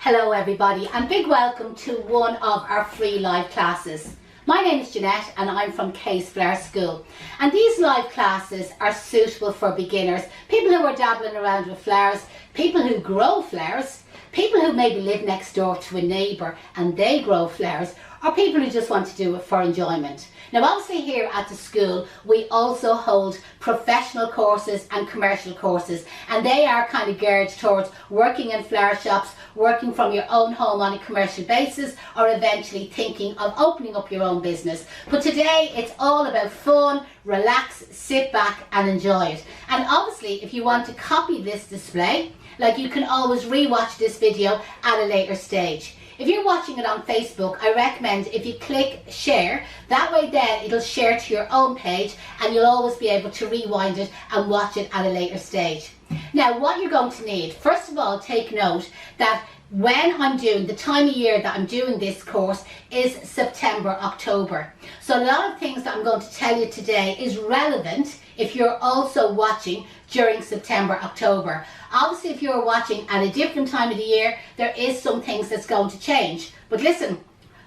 Hello everybody and big welcome to one of our free live classes. My name is Jeanette and I'm from Case Flower School, and these live classes are suitable for beginners, people who are dabbling around with flowers, people who grow flowers, people who maybe live next door to a neighbour and they grow flowers, or people who just want to do it for enjoyment. Now obviously here at the school we also hold professional courses and commercial courses, and they are kind of geared towards working in flower shops, working from your own home on a commercial basis, or eventually thinking of opening up your own business. But today it's all about fun, relax, sit back and enjoy it. And obviously if you want to copy this display, like, you can always re-watch this video at a later stage. If you're watching it on Facebook, I recommend if you click share, that way then it'll share to your own page and you'll always be able to rewind it and watch it at a later stage. Now what you're going to need, first of all, take note that when I'm doing, the time of year that I'm doing this course is September, October. So a lot of things that I'm going to tell you today is relevant if you're also watching during September, October. Obviously if you're watching at a different time of the year, there is some things that's going to change. But listen,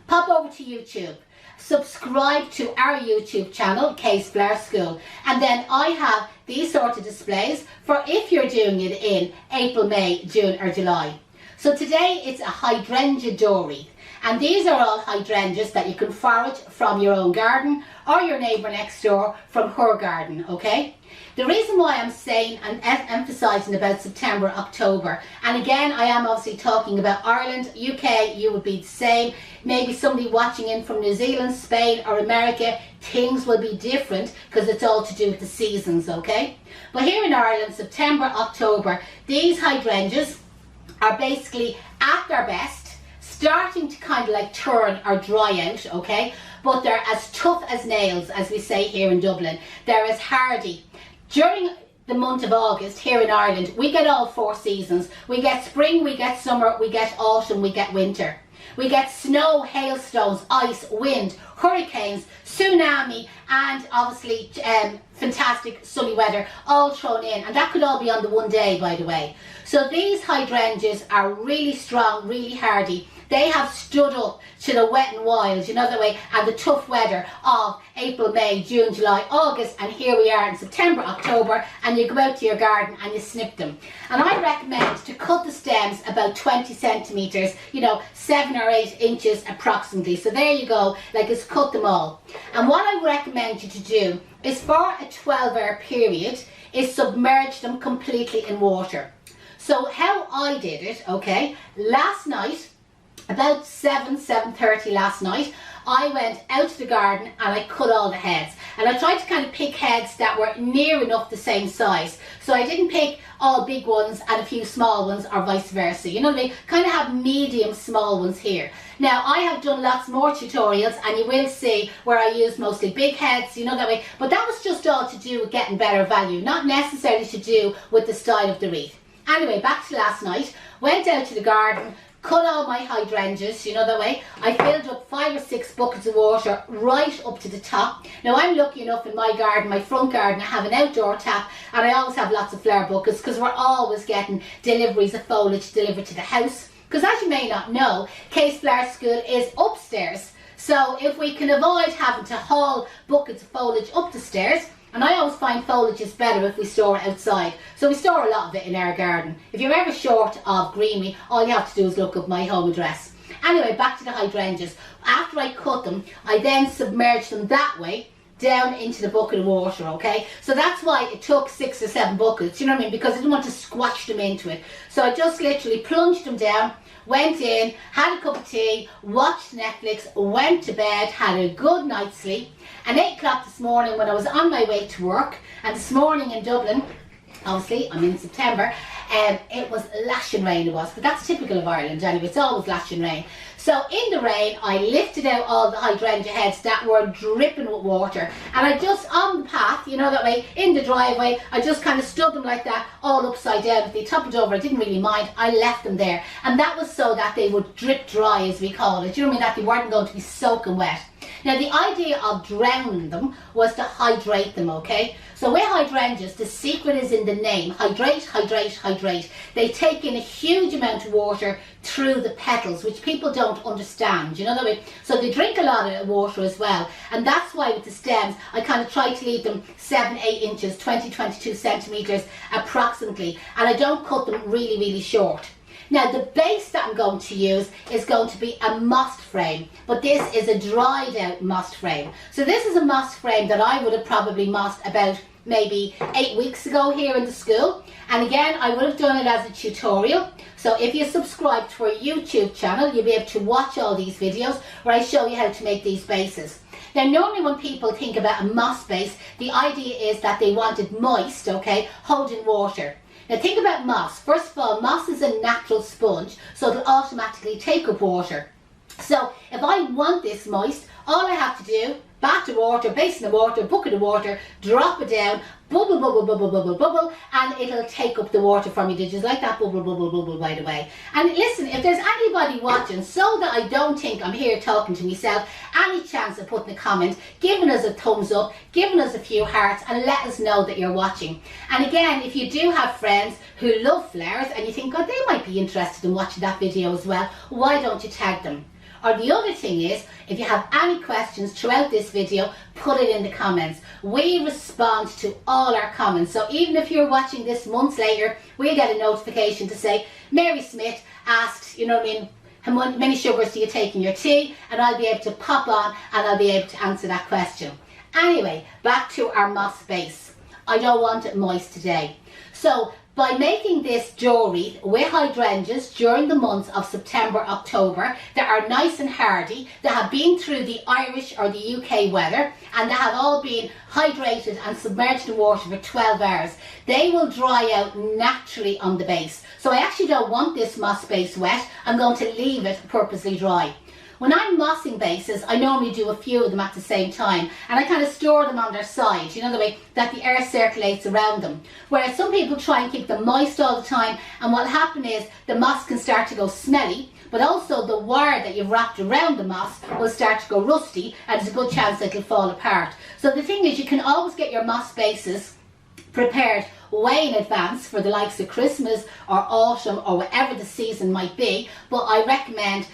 pop over to YouTube, subscribe to our YouTube channel, Case Flower School, and then I have these sort of displays for if you're doing it in April, May, June or July. So today it's a Hydrangea Door Wreath, and these are all hydrangeas that you can forage from your own garden or your neighbour next door from her garden, okay? The reason why I'm saying and emphasising about September, October, and again I am obviously talking about Ireland, UK, you would be the same, maybe somebody watching in from New Zealand, Spain or America, things will be different because it's all to do with the seasons, okay? But here in Ireland, September, October, these hydrangeas are basically at their best, starting to kind of like turn or dry out, okay? But they're as tough as nails, as we say here in Dublin. They're as hardy. During the month of August here in Ireland, we get all four seasons. We get spring, we get summer, we get autumn, we get winter. We get snow, hailstones, ice, wind, hurricanes, tsunami, and obviously fantastic sunny weather all thrown in, and that could all be on the one day, by the way. So these hydrangeas are really strong, really hardy. They have stood up to the wet and wild, you know, the way, and the tough weather of April, May, June, July, August, and here we are in September, October, and you go out to your garden and you snip them. And I recommend to cut the stems about 20 centimetres, you know, 7 or 8 inches approximately. So there you go, like, it's cut them all. And what I recommend you to do is, for a 12-hour period, is submerge them completely in water. So how I did it, okay, last night, about 7:30 last night, I went out to the garden and I cut all the heads, and I tried to kind of pick heads that were near enough the same size. So I didn't pick all big ones and a few small ones, or vice versa, you know what I mean? Kind of have medium small ones here. Now I have done lots more tutorials and you will see where I use mostly big heads, you know, that way, but that was just all to do with getting better value, not necessarily to do with the style of the wreath. Anyway, back to last night, went out to the garden, cut all my hydrangeas, you know, that way. I filled up 5 or 6 buckets of water right up to the top. Now I'm lucky enough in my garden, my front garden, I have an outdoor tap, and I always have lots of flower buckets because we're always getting deliveries of foliage delivered to the house. Because as you may not know, Case Flower School is upstairs. So if we can avoid having to haul buckets of foliage up the stairs, and I always find foliage is better if we store it outside. So we store a lot of it in our garden. If you're ever short of greenery, all you have to do is look up my home address. Anyway, back to the hydrangeas. After I cut them, I then submerged them that way down into the bucket of water, okay? So that's why it took 6 or 7 buckets, you know what I mean? Because I didn't want to squash them into it. So I just literally plunged them down, went in, had a cup of tea, watched Netflix, went to bed, had a good night's sleep. And 8 o'clock this morning when I was on my way to work, and this morning in Dublin, obviously I'm in September, it was lashing rain, it was, but that's typical of Ireland anyway, it's always lashing rain. So in the rain, I lifted out all the hydrangea heads that were dripping with water, and I just, on the path, you know, that way, in the driveway, I just kind of stood them like that, all upside down. If they toppled over, I didn't really mind, I left them there. And that was so that they would drip dry, as we call it, you know what I mean, that they weren't going to be soaking wet. Now the idea of drowning them was to hydrate them, okay? So with hydrangeas, the secret is in the name. Hydrate, hydrate, hydrate. They take in a huge amount of water through the petals, which people don't understand, you know that way? So they drink a lot of water as well. And that's why with the stems, I kind of try to leave them 7-8 inches, 20-22 centimetres approximately. And I don't cut them really, really short. Now the base that I'm going to use is going to be a moss frame, but this is a dried out moss frame. So this is a moss frame that I would have probably mossed about maybe 8 weeks ago here in the school. And again, I would have done it as a tutorial. So if you subscribe to our YouTube channel, you'll be able to watch all these videos where I show you how to make these bases. Now normally when people think about a moss base, the idea is that they want it moist, okay, holding water. Now think about moss. First of all, moss is a natural sponge, so it'll automatically take up water. So if I want this moist, all I have to do, bath the water, basin of water, bucket of water, drop it down, bubble, bubble, bubble, bubble, bubble, and it'll take up the water for me. Did you like that? Bubble, bubble, bubble, by the way. And listen, if there's anybody watching, so that I don't think I'm here talking to myself, any chance of putting a comment, giving us a thumbs up, giving us a few hearts, and let us know that you're watching. And again, if you do have friends who love flowers, and you think, God, they might be interested in watching that video as well, why don't you tag them? Or the other thing is, if you have any questions throughout this video, put it in the comments. We respond to all our comments. So even if you're watching this months later, we'll get a notification to say, Mary Smith asked, you know what I mean, how many sugars do you take in your tea? And I'll be able to pop on and I'll be able to answer that question. Anyway, back to our moss base. I don't want it moist today. So by making this door wreath with hydrangeas during the months of September, October, that are nice and hardy, that have been through the Irish or the UK weather, and that have all been hydrated and submerged in water for 12 hours, they will dry out naturally on the base. So I actually don't want this moss base wet. I'm going to leave it purposely dry. When I'm mossing bases, I normally do a few of them at the same time, and I kind of store them on their side, you know, the way that the air circulates around them. Whereas some people try and keep them moist all the time, and what'll happen is the moss can start to go smelly, but also the wire that you've wrapped around the moss will start to go rusty, and there's a good chance that it'll fall apart. So the thing is, you can always get your moss bases prepared way in advance for the likes of Christmas or autumn or whatever the season might be, but I recommend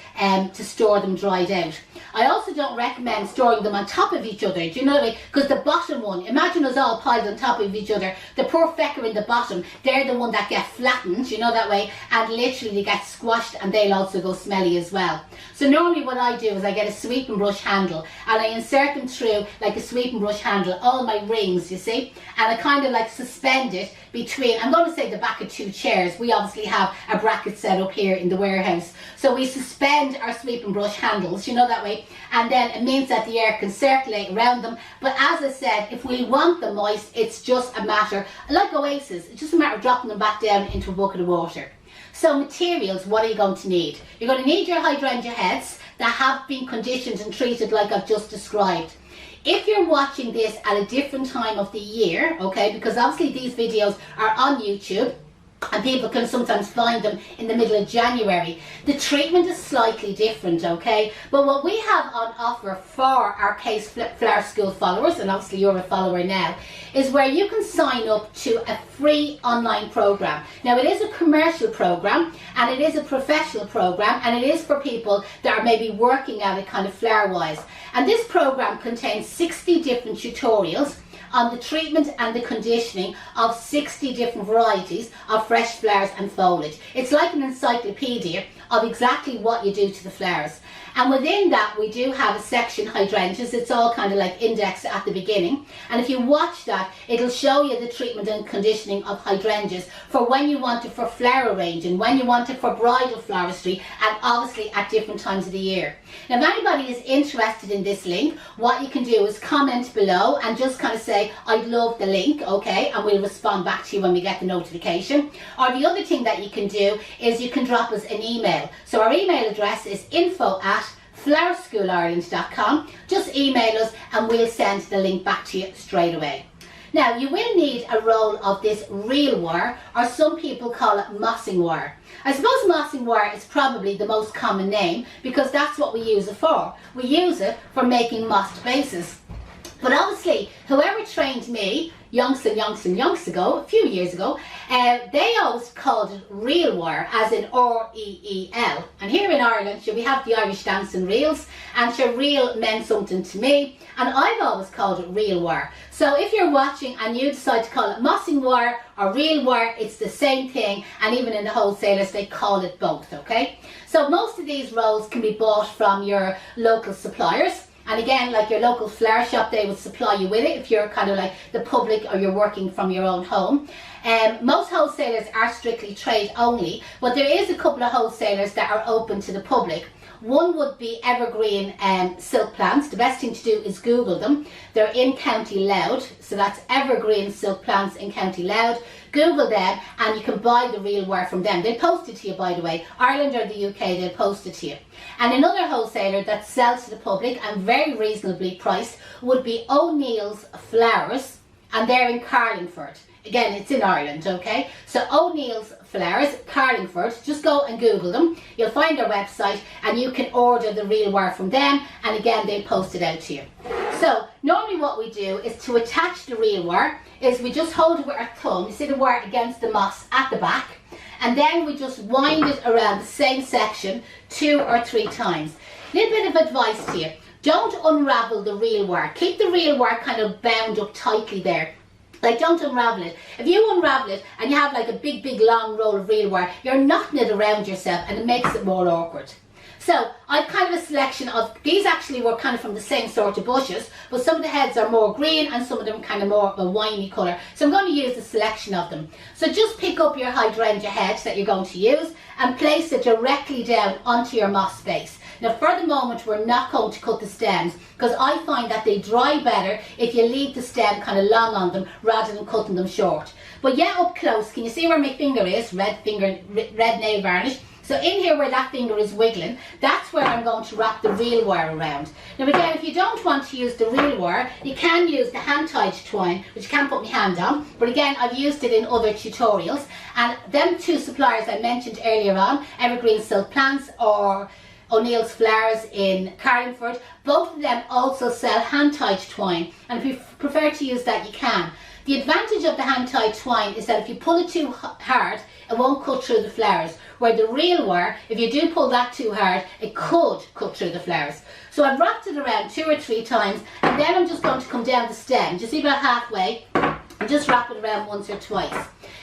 to store them dried out. I also don't recommend storing them on top of each other, do you know what I mean? Because the bottom one, imagine us all piled on top of each other, the poor fecker in the bottom, they're the one that get flattened, you know that way, and literally get squashed, and they'll also go smelly as well. So normally what I do is I get a sweeping brush handle and I insert them through like a sweeping brush handle, all my rings, you see, and I kind of like suspend it between, I'm going to say, the back of two chairs. We obviously have a bracket set up here in the warehouse, so we suspend our sweeping brush handles, you know that way, and then it means that the air can circulate around them. But as I said, if we want them moist, it's just a matter, like oasis, it's just a matter of dropping them back down into a bucket of water. So materials, what are you going to need? You're going to need your hydrangea heads that have been conditioned and treated like I've just described. If you're watching this at a different time of the year, okay, because obviously these videos are on YouTube and people can sometimes find them in the middle of January, the treatment is slightly different, okay? But what we have on offer for our Case Flower School followers, and obviously you're a follower now, is where you can sign up to a free online program. Now it is a commercial program and it is a professional program, and it is for people that are maybe working at it kind of flower wise. And this program contains 60 different tutorials on the treatment and the conditioning of 60 different varieties of fresh flowers and foliage. It's like an encyclopedia of exactly what you do to the flowers. And within that, we do have a section, hydrangeas. It's all kind of like indexed at the beginning. And if you watch that, it'll show you the treatment and conditioning of hydrangeas for when you want it for flower arranging, when you want it for bridal floristry, and obviously at different times of the year. Now, if anybody is interested in this link, what you can do is comment below and just kind of say, I'd love the link, okay? And we'll respond back to you when we get the notification. Or the other thing that you can do is you can drop us an email. So our email address is info@flowerschoolisland.com. Just email us and we'll send the link back to you straight away. Now you will need a roll of this reel wire, or some people call it mossing wire. I suppose mossing wire is probably the most common name because that's what we use it for. We use it for making mossed bases. But obviously, whoever trained me yonks ago, a few years ago, they always called it reel wire, as in R-E-E-L. And here in Ireland, we have the Irish dancing reels, and sure, reel meant something to me, and I've always called it reel wire. So if you're watching and you decide to call it mossing wire or reel wire, it's the same thing, and even in the wholesalers, they call it both, okay? So most of these rolls can be bought from your local suppliers. And again, like your local flower shop, they will supply you with it if you're kind of like the public or you're working from your own home. Most wholesalers are strictly trade only, but there is a couple of wholesalers that are open to the public. One would be Evergreen Silk Plants. The best thing to do is Google them. They're in County Louth, so that's Evergreen Silk Plants in County Louth. Google them and you can buy the reel wire from them. They'll post it to you, by the way. Ireland or the UK, they'll post it to you. And another wholesaler that sells to the public and very reasonably priced would be O'Neill's Flowers, and they're in Carlingford. Again, it's in Ireland, okay? So O'Neill's Flowers, Carlingford, just go and Google them. You'll find their website and you can order the reel wire from them, and again, they'll post it out to you. So normally what we do is to attach the reel wire is we just hold it with our thumb, you see the wire against the moss at the back, and then we just wind it around the same section 2 or 3 times. Little bit of advice to you, don't unravel the reel wire. Keep the reel wire kind of bound up tightly there. Like, don't unravel it. If you unravel it and you have like a big long roll of reel wire, you're knotting it around yourself and it makes it more awkward. So I've kind of a selection of, these actually were kind of from the same sort of bushes, but some of the heads are more green and some of them kind of more of a winey colour. So I'm going to use a selection of them. So just pick up your hydrangea head that you're going to use and place it directly down onto your moss base. Now for the moment we're not going to cut the stems, because I find that they dry better if you leave the stem kind of long on them rather than cutting them short. But yeah, up close, can you see where my finger is? Red nail varnish. So in here where that finger is wiggling, that's where I'm going to wrap the reel wire around. Now again, if you don't want to use the reel wire, you can use the hand-tied twine, which you can't put my hand on. But again, I've used it in other tutorials. And them 2 suppliers I mentioned earlier on, Evergreen Silk Plants or O'Neill's Flowers in Carlingford, both of them also sell hand-tied twine. And if you prefer to use that, you can. The advantage of the hand-tied twine is that if you pull it too hard, it won't cut through the flowers. Where the reel wire, if you do pull that too hard, it could cut through the flowers. So I've wrapped it around 2 or 3 times, and then I'm just going to come down the stem, just about halfway, and just wrap it around once or twice.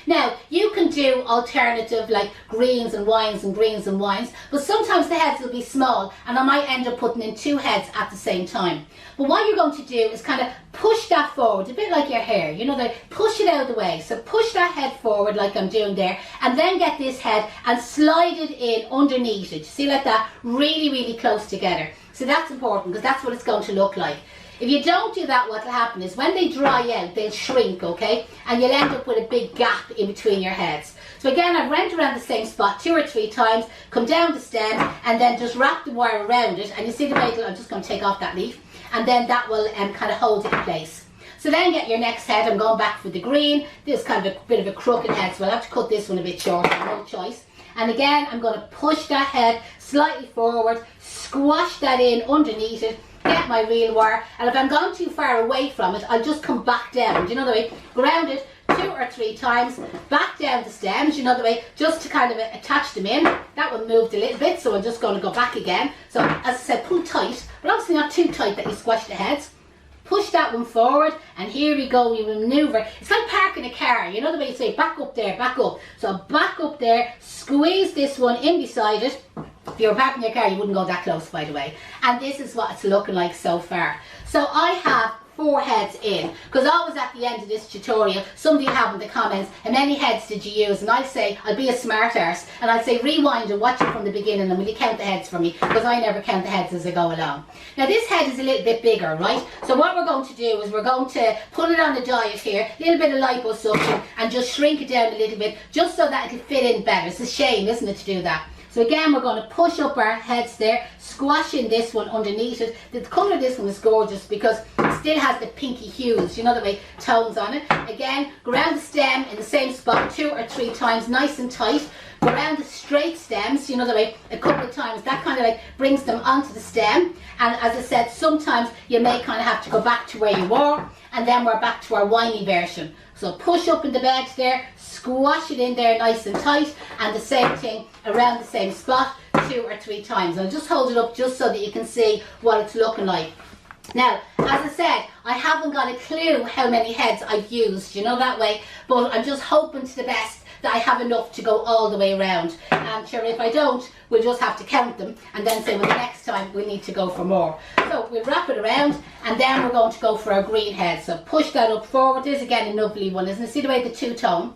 Now, you can do alternative like greens and wines and greens and wines, but sometimes the heads will be small and I might end up putting in 2 heads at the same time. But what you're going to do is kind of push that forward, a bit like your hair, you know, push it out of the way. So push that head forward like I'm doing there, and then get this head and slide it in underneath it. You see, like that, really close together. So that's important because that's what it's going to look like. If you don't do that, what will happen is when they dry out, they'll shrink, okay? And you'll end up with a big gap in between your heads. So again, I've went around the same spot 2 or 3 times, come down the stem, and then just wrap the wire around it. And you see the way, I'm just going to take off that leaf, and then that will kind of hold it in place. So then get your next head. I'm going back for the green. This is kind of a bit of a crooked head, so I'll have to cut this one a bit shorter, no choice. And again, I'm going to push that head slightly forward, squash that in underneath it, get my reel wire, and if I'm going too far away from it, I'll just come back down, do you know the way? Ground it 2 or 3 times, back down the stems, you know the way, just to kind of attach them in. That one moved a little bit, so I'm just going to go back again. So as I said, pull tight, but obviously not too tight that you squash the heads. Push that one forward, and here we go, we manoeuvre. It's like parking a car, you know the way you say, back up there, back up. So back up there, squeeze this one in beside it. If you were parking your car, you wouldn't go that close, by the way. And this is what it's looking like so far. So I have 4 heads in, because always at the end of this tutorial, somebody will have in the comments, how many heads did you use? And I'll say, I'll be a smart arse, and I'll say, rewind and watch it from the beginning, and will you count the heads for me? Because I never count the heads as I go along. Now this head is a little bit bigger, right? So what we're going to do is we're going to put it on a diet here, a little bit of liposuction, and just shrink it down a little bit, just so that it'll fit in better. It's a shame, isn't it, to do that? So again, we're going to push up our heads there, squash in this one underneath it. The colour of this one is gorgeous because it still has the pinky hues, you know the way, tones on it. Again, go around the stem in the same spot 2 or 3 times, nice and tight. Go around the straight stems, you know the way, a couple of times. That kind of like brings them onto the stem. And as I said, sometimes you may kind of have to go back to where you were. and then we're back to our whiny version. So push up in the bed there, squash it in there nice and tight, and the same thing around the same spot 2 or 3 times. I'll just hold it up just so that you can see what it's looking like. Now, as I said, I haven't got a clue how many heads I've used, you know, that way, but I'm just hoping to the best that I have enough to go all the way around. And sure, if I don't, we'll just have to count them and then say, well, the next time we need to go for more. So we'll wrap it around, and then we're going to go for our green head. So push that up forward. There's again a lovely one, isn't it? See the way the two-tone?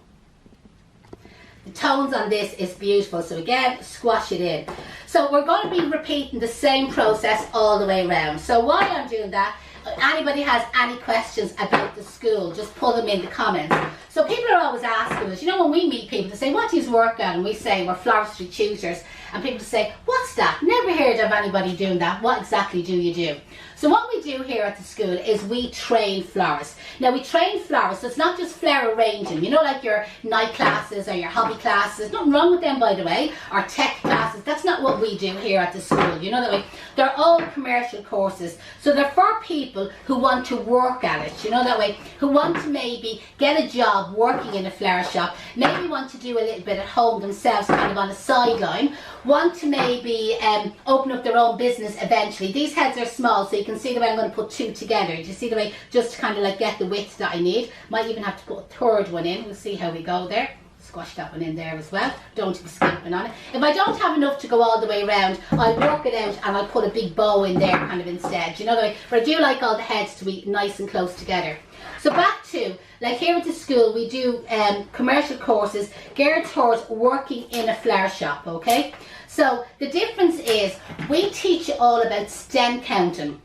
The tones on this is beautiful. So again, squash it in. So we're going to be repeating the same process all the way around. So while I'm doing that, anybody has any questions about the school, just put them in the comments. So people are always asking us, you know, when we meet people, they say, what do you work at? And we say, we're floristry tutors. And people say, what's that? Never heard of anybody doing that. What exactly do you do? So what we do here at the school is we train florists. Now we train florists, so it's not just flower arranging, you know, like your night classes or your hobby classes. Nothing wrong with them, by the way, or tech classes. That's not what we do here at the school, you know that way. They're all commercial courses. So they're for people who want to work at it, you know that way, who want to maybe get a job working in a flower shop, maybe want to do a little bit at home themselves, kind of on a sideline, want to maybe open up their own business eventually. These heads are small, so you can see the way I'm going to put 2 together. Do you see the way, just to kind of like get the width that I need. Might even have to put a third one in. We'll see how we go there. Squash that one in there as well. Don't be skipping on it. If I don't have enough to go all the way around, I'll work it out and I'll put a big bow in there kind of instead. You know the way? But I do like all the heads to be nice and close together. So back to, like here at the school, we do commercial courses geared towards working in a flower shop, okay? So the difference is we teach you all about stem counting,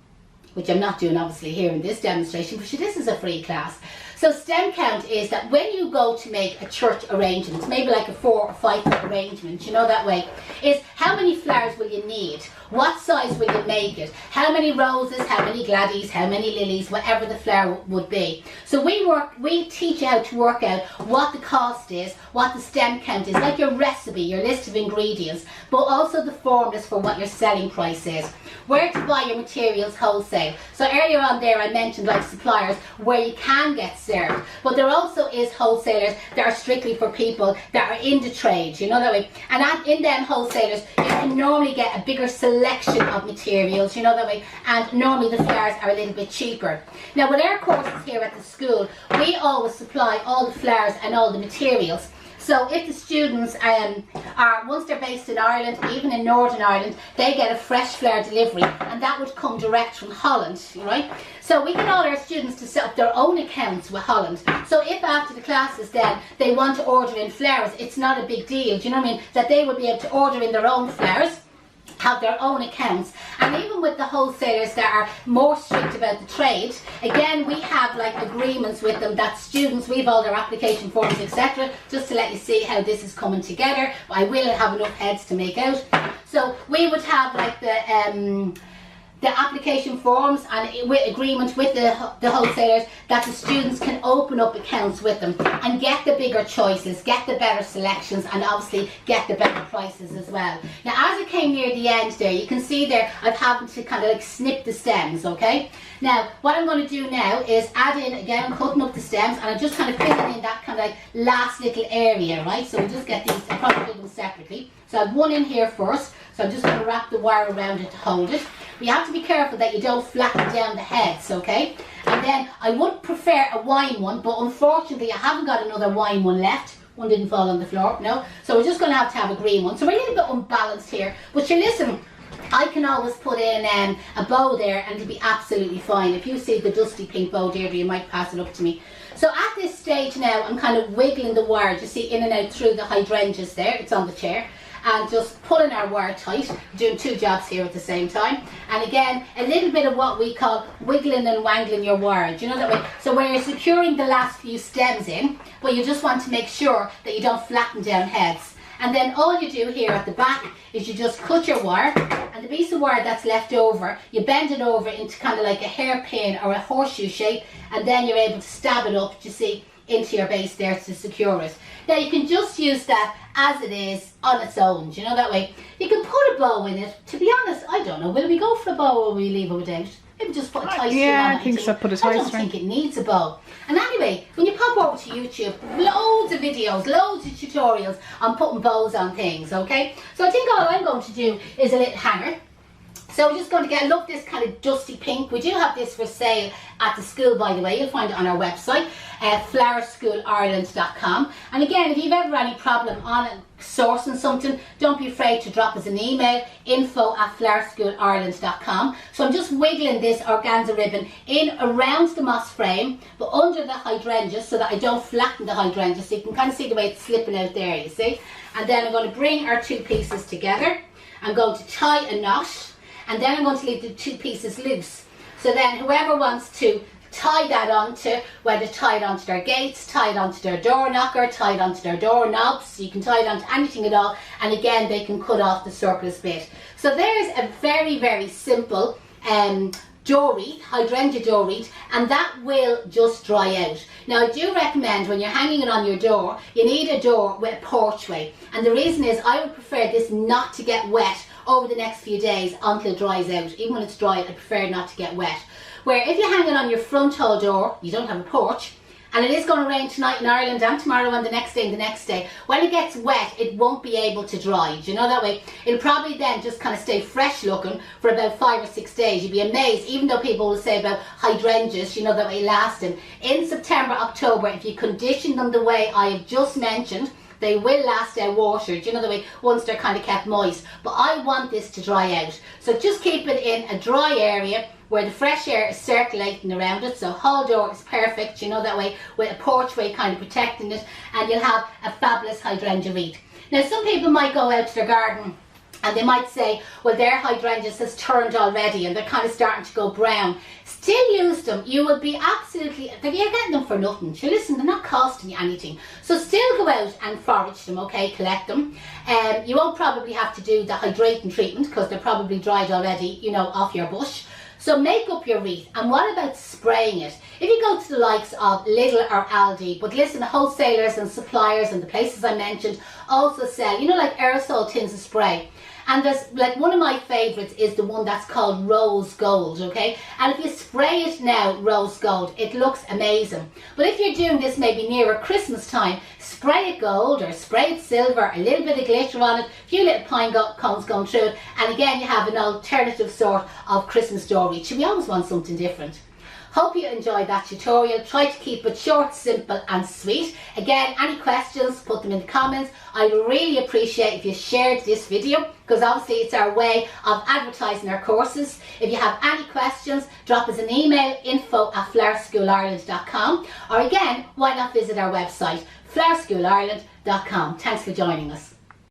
which I'm not doing obviously here in this demonstration, but this is a free class. So stem count is that when you go to make a church arrangement, maybe like a 4 or 5 foot arrangement, you know that way, is how many flowers will you need? What size will you make it? How many roses, how many gladdies, how many lilies, whatever the flower would be. So we teach you how to work out what the cost is, what the stem count is, like your recipe, your list of ingredients, but also the formulas for what your selling price is. Where to buy your materials wholesale. So earlier on there I mentioned like suppliers where you can get served, but there also is wholesalers that are strictly for people that are in the trade, you know that way. And in them wholesalers you can normally get a bigger selection of materials, you know that way, and normally the flowers are a little bit cheaper. Now with our courses here at the school, we always supply all the flowers and all the materials. So if the students once they're based in Ireland, even in Northern Ireland, they get a fresh flower delivery, and that would come direct from Holland, right? So we get all our students to set up their own accounts with Holland. So if after the classes then they want to order in flowers, it's not a big deal, do you know what I mean? That they would be able to order in their own flowers, have their own accounts. And even with the wholesalers that are more strict about the trade, again we have like agreements with them that students, we have all their application forms, etc., just to let you see how this is coming together. I will have enough heads to make out. So we would have like the application forms and with agreement with the wholesalers that the students can open up accounts with them and get the bigger choices, get the better selections, and obviously get the better prices as well. Now as it came near the end there, you can see there I've happened to kind of like snip the stems, okay? Now what I'm going to do now is add in, again I'm cutting up the stems and I'm just kind of filling in that kind of like last little area, right? So we'll just get these, I'll probably do them separately. So I have one in here first, so I'm just going to wrap the wire around it to hold it. But you have to be careful that you don't flatten down the heads, okay? And then I would prefer a wine one, but unfortunately I haven't got another wine one left. One didn't fall on the floor, no. So we're just going to have a green one. So we're a little bit unbalanced here. But you listen, I can always put in a bow there and it'll be absolutely fine. If you see the dusty pink bow, Deirdre, you might pass it up to me. So at this stage now, I'm kind of wiggling the wire, you see, in and out through the hydrangeas there. It's on the chair. And just pulling our wire tight, doing 2 jobs here at the same time. And again, a little bit of what we call wiggling and wangling your wire. Do you know that way? So where you're securing the last few stems in, but you just want to make sure that you don't flatten down heads. And then all you do here at the back is you just cut your wire, and the piece of wire that's left over, you bend it over into kind of like a hairpin or a horseshoe shape, and then you're able to stab it up, you see, into your base there to secure it. Now you can just use that as it is on its own, you know, that way. You can put a bow in it. To be honest, I don't know, will we go for a bow or will we leave it without? Maybe just put a tie string on it. Yeah, I think so, put a tie string. I don't think it needs a bow. And anyway, when you pop over to YouTube, loads of videos, loads of tutorials on putting bows on things, okay? So I think all I'm going to do is a little hanger. So we're just going to get, look, this kind of dusty pink. We do have this for sale at the school, by the way. You'll find it on our website, flowerschoolisland.com. And again, if you've ever any problem on sourcing something, don't be afraid to drop us an email, info@flowerschoolisland.com. So I'm just wiggling this organza ribbon in around the moss frame, but under the hydrangea so that I don't flatten the hydrangea. So you can kind of see the way it's slipping out there, you see. And then I'm going to bring our two pieces together. I'm going to tie a knot. And then I'm going to leave the two pieces loose. So then whoever wants to tie that onto, whether tie it onto their gates, tie it onto their door knocker, tie it onto their door knobs, you can tie it onto anything at all. And again, they can cut off the surplus bit. So there's a very, very simple door wreath, hydrangea door wreath, and that will just dry out. Now I do recommend when you're hanging it on your door, you need a door with a porchway. And the reason is I would prefer this not to get wet over the next few days until it dries out. Even when it's dry, I prefer not to get wet. Where if you hang it on your front hall door, you don't have a porch, and it is going to rain tonight in Ireland and tomorrow and the next day and the next day, when it gets wet, it won't be able to dry. Do you know that way? It'll probably then just kind of stay fresh looking for about 5 or 6 days. You'd be amazed, even though people will say about hydrangeas, you know, that way lasting. In September, October, if you condition them the way I have just mentioned, they will last out water, do you know the way, once they're kind of kept moist. But I want this to dry out. So just keep it in a dry area where the fresh air is circulating around it. So hall door is perfect, you know that way, with a porchway kind of protecting it, and you'll have a fabulous hydrangea wreath. Now some people might go out to their garden and they might say, well, their hydrangeas has turned already and they're kind of starting to go brown. Still use them. You will be absolutely, you're getting them for nothing. So listen, they're not costing you anything. So still go out and forage them, okay, collect them. You won't probably have to do the hydrating treatment because they're probably dried already, you know, off your bush. So make up your wreath. And what about spraying it? If you go to the likes of Lidl or Aldi, but listen, the wholesalers and suppliers and the places I mentioned also sell, you know, like aerosol tins of spray. And there's, like, one of my favourites is the one that's called Rose Gold, okay? And if you spray it now, Rose Gold, it looks amazing. But if you're doing this maybe nearer Christmas time, spray it gold or spray it silver, a little bit of glitter on it, a few little pine cones going through it, and again you have an alternative sort of Christmas door wreath. We always want something different. Hope you enjoyed that tutorial. Try to keep it short, simple and sweet. Again, any questions, put them in the comments. I would really appreciate if you shared this video, because obviously it's our way of advertising our courses. If you have any questions, drop us an email, info@flowerschoolisland.com, or again, why not visit our website, flowerschoolisland.com. Thanks for joining us.